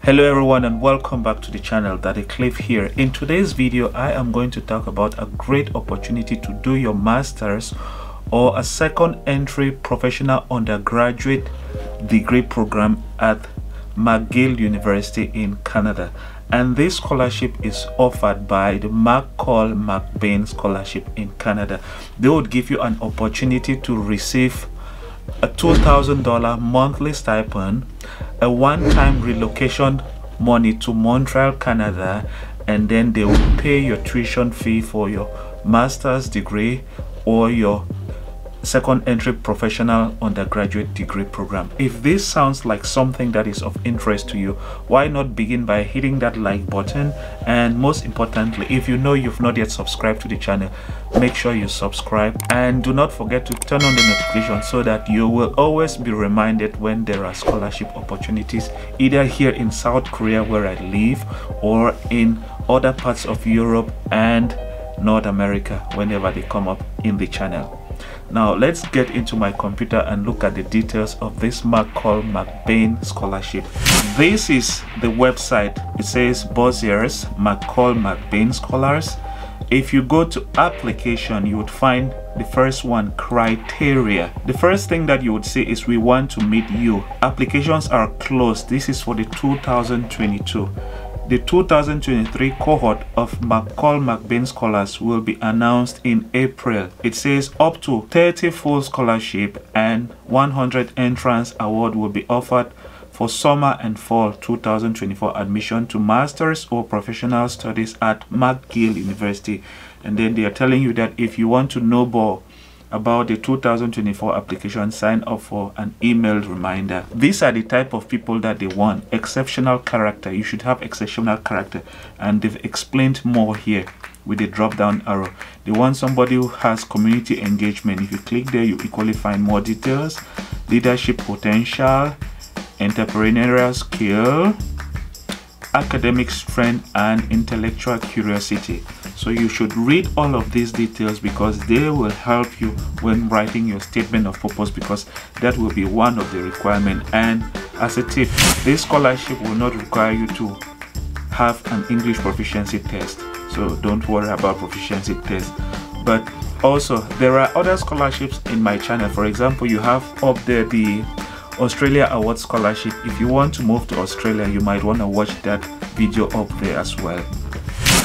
Hello everyone and welcome back to the channel. Daddy Cliff here. In today's video I am going to talk about a great opportunity to do your master's or a second entry professional undergraduate degree program at McGill University in Canada, and this scholarship is offered by the McCall MacBain Scholarship in Canada. They would give you an opportunity to receive a $2,000 monthly stipend, a one-time relocation money to Montreal, Canada, and then they will pay your tuition fee for your master's degree or your second entry professional undergraduate degree program. If this sounds like something that is of interest to you, why not begin by hitting that like button? And most importantly, if you know you've not yet subscribed to the channel, make sure you subscribe and do not forget to turn on the notification so that you will always be reminded when there are scholarship opportunities, either here in South Korea where I live or in other parts of Europe and North America whenever they come up in the channel. Now let's get into my computer and look at the details of this McCall MacBain Scholarship. This is the website. It says Bossiers McCall MacBain Scholars. If you go to application, you would find the first one, criteria. The first thing that you would see is we want to meet you. Applications are closed. This is for the 2022. The 2023 cohort of McCall MacBain Scholars will be announced in April. It says up to 30 full scholarship and 100 entrance award will be offered for summer and fall 2024 admission to master's or professional studies at McGill University. And then they are telling you that if you want to know more about the 2024 application, sign up for an email reminder. These are the type of people that they want. Exceptional character. You should have exceptional character, and they've explained more here with the drop down arrow. They want somebody who has community engagement. If you click there, you equally find more details. Leadership potential, entrepreneurial skill, academic strength, and intellectual curiosity. So you should read all of these details because they will help you when writing your statement of purpose, because that will be one of the requirements. And as a tip, this scholarship will not require you to have an English proficiency test, so don't worry about proficiency test. But also there are other scholarships in my channel. For example, you have up there the Australia Award Scholarship. If you want to move to Australia, you might want to watch that video up there as well.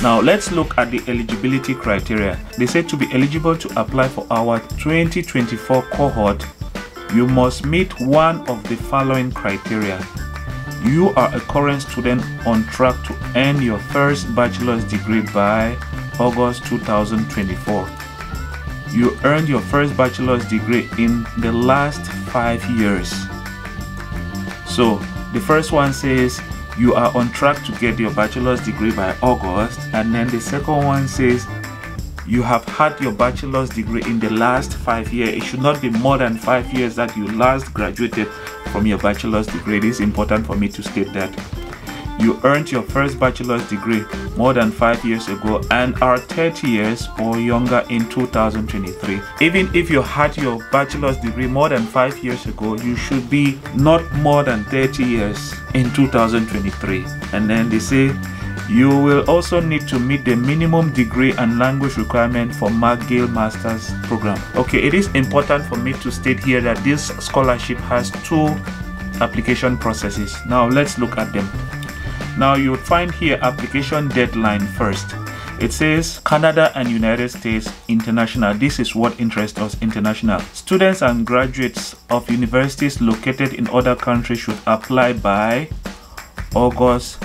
Now let's look at the eligibility criteria. They say to be eligible to apply for our 2024 cohort, you must meet one of the following criteria. You are a current student on track to earn your first bachelor's degree by August 2024. You earned your first bachelor's degree in the last 5 years. So the first one says you are on track to get your bachelor's degree by August, and then the second one says you have had your bachelor's degree in the last 5 years. It should not be more than 5 years that you last graduated from your bachelor's degree. It is important for me to state that. You earned your first bachelor's degree more than 5 years ago and are 30 years or younger in 2023. Even if you had your bachelor's degree more than 5 years ago, you should be not more than 30 years in 2023. And then they say you will also need to meet the minimum degree and language requirement for McGill Master's program. Okay, it is important for me to state here that this scholarship has two application processes. Now let's look at them. Now you would find here application deadline first. It says Canada and United States international. This is what interests us, international. Students and graduates of universities located in other countries should apply by August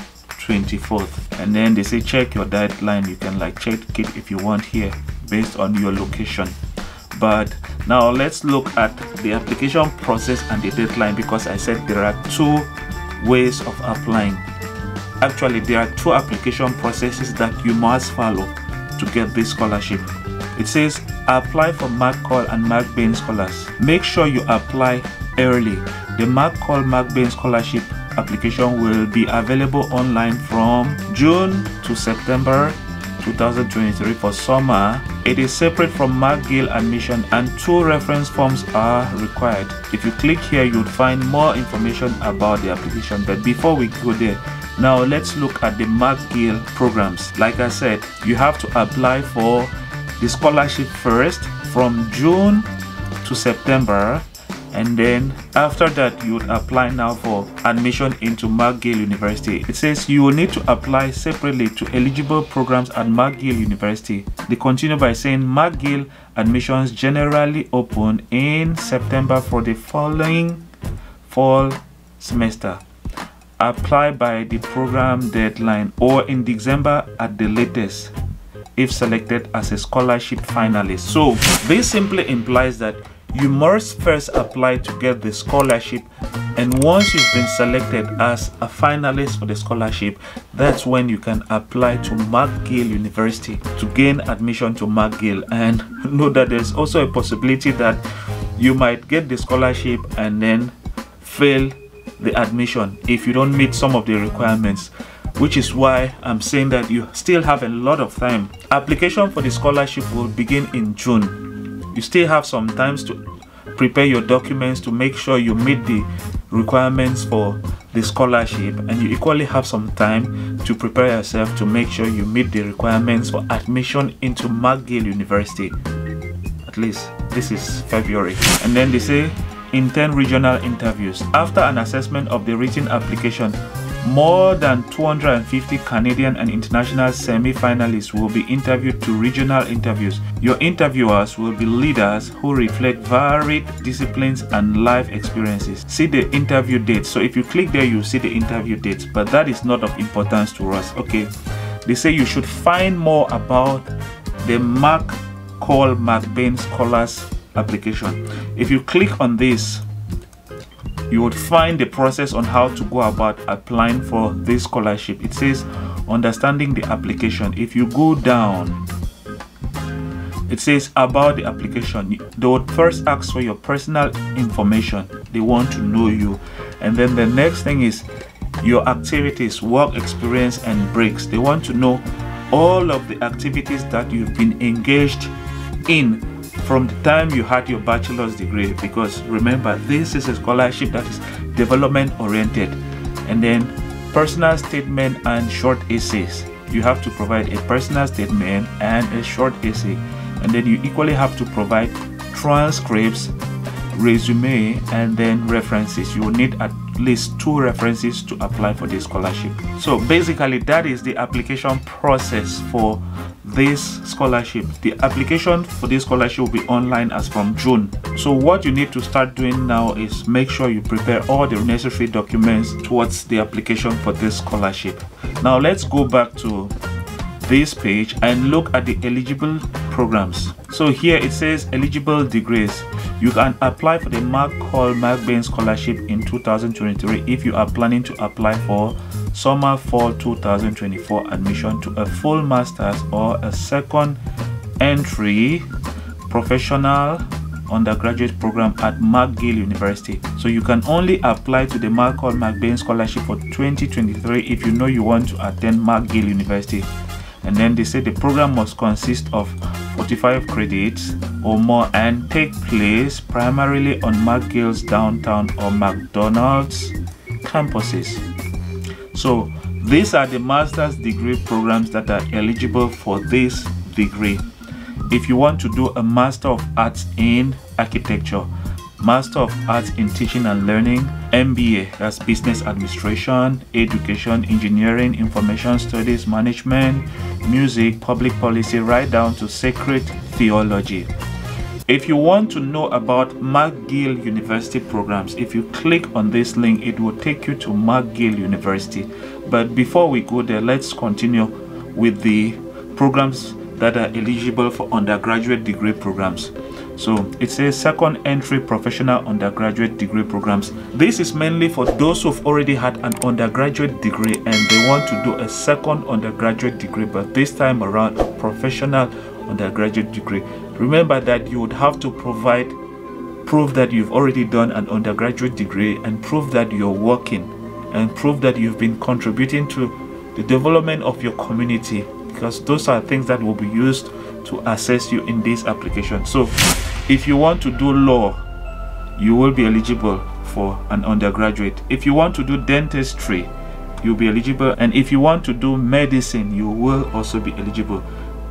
24th. And then they say check your deadline. You can like check it if you want here based on your location. But now let's look at the application process and the deadline, because I said there are two ways of applying. Actually, there are two application processes that you must follow to get this scholarship. It says apply for McCall and MacBain Scholars. Make sure you apply early. The McCall MacBain Scholarship application will be available online from June to September 2023 for summer. It is separate from McGill admission and 2 reference forms are required. If you click here, you would find more information about the application. But before we go there, Now let's look at the McGill programs. Like I said, you have to apply for the scholarship first from June to September, and then after that you would apply now for admission into McGill University. It says you will need to apply separately to eligible programs at McGill University. They continue by saying McGill admissions generally open in September for the following fall semester. Apply by the program deadline or in December at the latest if selected as a scholarship finalist. So this simply implies that you must first apply to get the scholarship, and once you've been selected as a finalist for the scholarship, that's when you can apply to McGill University to gain admission to McGill. And know that there's also a possibility that you might get the scholarship and then fail the admission if you don't meet some of the requirements, which is why I'm saying that you still have a lot of time. Application for the scholarship will begin in June. You still have some time to prepare your documents to make sure you meet the requirements for the scholarship, and you equally have some time to prepare yourself to make sure you meet the requirements for admission into McGill University. At least this is February. And then they say in 10 regional interviews. After an assessment of the written application, more than 250 Canadian and international semi-finalists will be interviewed to regional interviews. Your interviewers will be leaders who reflect varied disciplines and life experiences. See the interview dates. So if you click there, you see the interview dates, but that is not of importance to us. Okay, they say you should find more about the McCall MacBain Scholarships application. If you click on this, you would find the process on how to go about applying for this scholarship. It says understanding the application. If you go down, it says about the application. They would first ask for your personal information. They want to know you, and then the next thing is your activities, work experience and breaks. They want to know all of the activities that you've been engaged in from the time you had your bachelor's degree, because remember, this is a scholarship that is development oriented. And then personal statement and short essays. You have to provide a personal statement and a short essay, and then you equally have to provide transcripts, resume, and then references. You will need at least 2 references to apply for this scholarship. So basically that is the application process for this scholarship. The application for this scholarship will be online as from June. So what you need to start doing now is make sure you prepare all the necessary documents towards the application for this scholarship. Now let's go back to this page and look at the eligible programs. So here it says eligible degrees. You can apply for the McCall MacBain Scholarship in 2023 if you are planning to apply for summer fall 2024 admission to a full master's or a second entry professional undergraduate program at McGill University. So you can only apply to the McCall MacBain Scholarship for 2023 if you know you want to attend McGill University. And then they say the program must consist of 45 credits or more and take place primarily on McGill's downtown or McDonald's campuses. So these are the master's degree programs that are eligible for this degree. If you want to do a Master of Arts in Architecture, Master of Arts in Teaching and Learning, MBA, that's Business Administration, Education, Engineering, Information Studies, Management, Music, Public Policy, right down to Sacred Theology. If you want to know about McGill University programs, if you click on this link, it will take you to McGill University. But before we go there, let's continue with the programs that are eligible for undergraduate degree programs. So it says second entry professional undergraduate degree programs. This is mainly for those who've already had an undergraduate degree and they want to do a second undergraduate degree, but this time around a professional undergraduate degree. Remember that you would have to provide proof that you've already done an undergraduate degree and prove that you're working and prove that you've been contributing to the development of your community, because those are things that will be used to assess you in this application. So if you want to do law, you will be eligible for an undergraduate. If you want to do dentistry, you'll be eligible. And if you want to do medicine, you will also be eligible.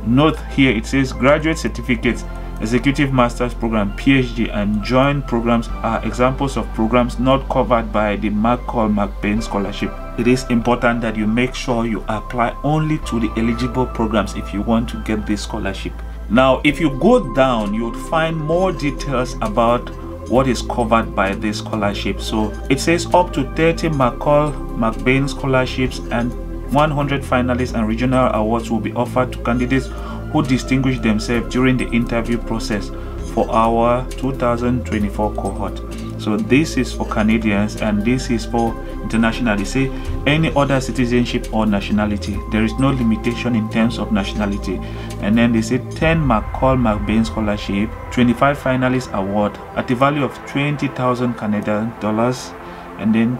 Note here it says graduate certificates, executive master's program, PhD, and joint programs are examples of programs not covered by the McCall MacBain Scholarship. It is important that you make sure you apply only to the eligible programs if you want to get this scholarship. Now, if you go down, you would find more details about what is covered by this scholarship. So it says up to 30 McCall MacBain Scholarships and 100 finalists and regional awards will be offered to candidates who distinguish themselves during the interview process for our 2024 cohort. So this is for Canadians and this is for international. They say any other citizenship or nationality. There is no limitation in terms of nationality. And then they say 10 McCall MacBain Scholarship, 25 finalist award at the value of 20,000 Canadian dollars, and then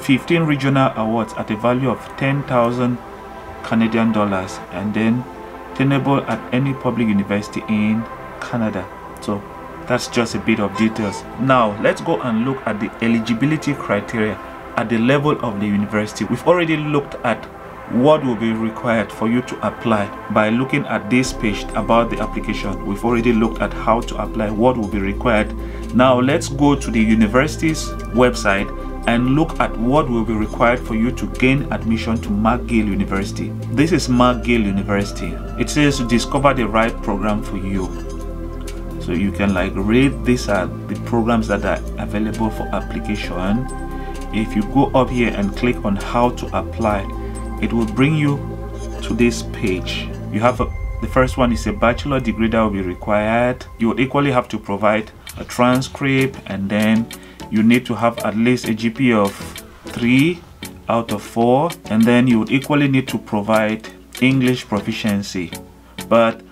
15 regional awards at a value of 10,000 Canadian dollars, and then tenable at any public university in Canada. So that's just a bit of details. Now let's go and look at the eligibility criteria at the level of the university. We've already looked at what will be required for you to apply by looking at this page about the application. We've already looked at how to apply, what will be required. Now let's go to the university's website and look at what will be required for you to gain admission to McGill University. This is McGill University. It says to discover the right program for you. So you can like read, these are the programs that are available for application. If you go up here and click on how to apply, it will bring you to this page. You have the first one is a bachelor degree that will be required. You would equally have to provide a transcript, and then you need to have at least a GPA of 3 out of 4, and then you would equally need to provide English proficiency. But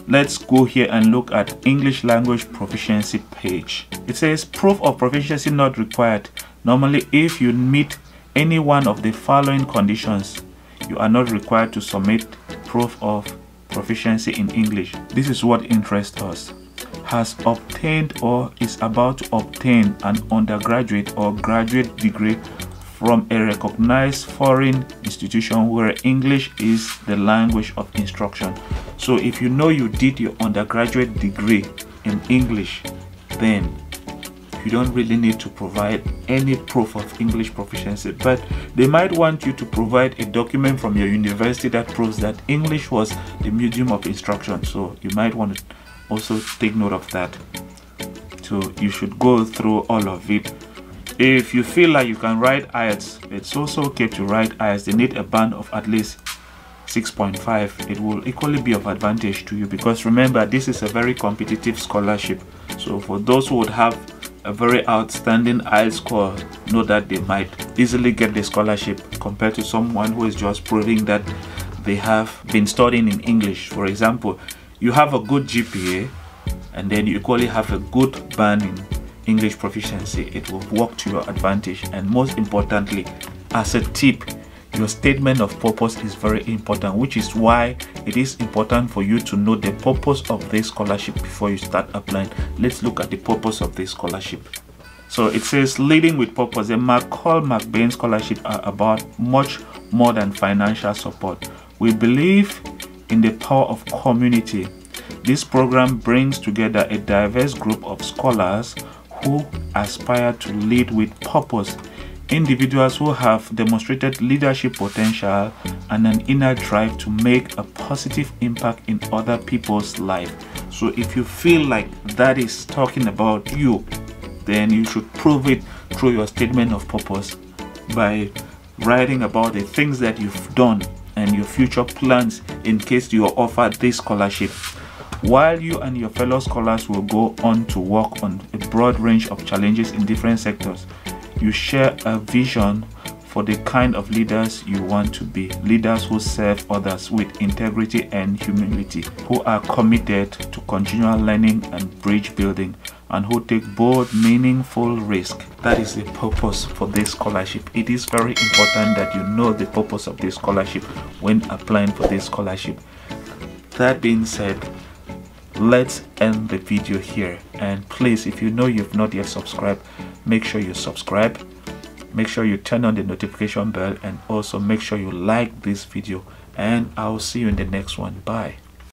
let's go here and look at English language proficiency page. It says proof of proficiency not required. Normally, if you meet any one of the following conditions, you are not required to submit proof of proficiency in English. This is what interests us. Has obtained or is about to obtain an undergraduate or graduate degree from a recognized foreign institution where English is the language of instruction. So if you know you did your undergraduate degree in English, then you don't really need to provide any proof of English proficiency, but they might want you to provide a document from your university that proves that English was the medium of instruction. So you might want to also take note of that. So you should go through all of it. If you feel like you can write IELTS, it's also okay to write IELTS. They need a band of at least 6.5. It will equally be of advantage to you, because remember, this is a very competitive scholarship. So for those who would have a very outstanding IELTS score, know that they might easily get the scholarship compared to someone who is just proving that they have been studying in English. For example, you have a good GPA and then you equally have a good band in English proficiency. It will work to your advantage. And most importantly, as a tip, your statement of purpose is very important, which is why it is important for you to know the purpose of this scholarship before you start applying. Let's look at the purpose of this scholarship. So it says leading with purpose. The McCall MacBain Scholarship are about much more than financial support. We believe in the power of community. This program brings together a diverse group of scholars who aspire to lead with purpose. Individuals who have demonstrated leadership potential and an inner drive to make a positive impact in other people's lives. So if you feel like that is talking about you, then you should prove it through your statement of purpose by writing about the things that you've done and your future plans in case you are offered this scholarship. While you and your fellow scholars will go on to work on a broad range of challenges in different sectors, you share a vision for the kind of leaders you want to be. Leaders who serve others with integrity and humility, who are committed to continual learning and bridge building, and who take bold, meaningful risk. That is the purpose for this scholarship. It is very important that you know the purpose of this scholarship when applying for this scholarship. That being said, let's end the video here. And please, if you know you've not yet subscribed, make sure you subscribe make sure you turn on the notification bell, and also make sure you like this video, and I'll see you in the next one. Bye.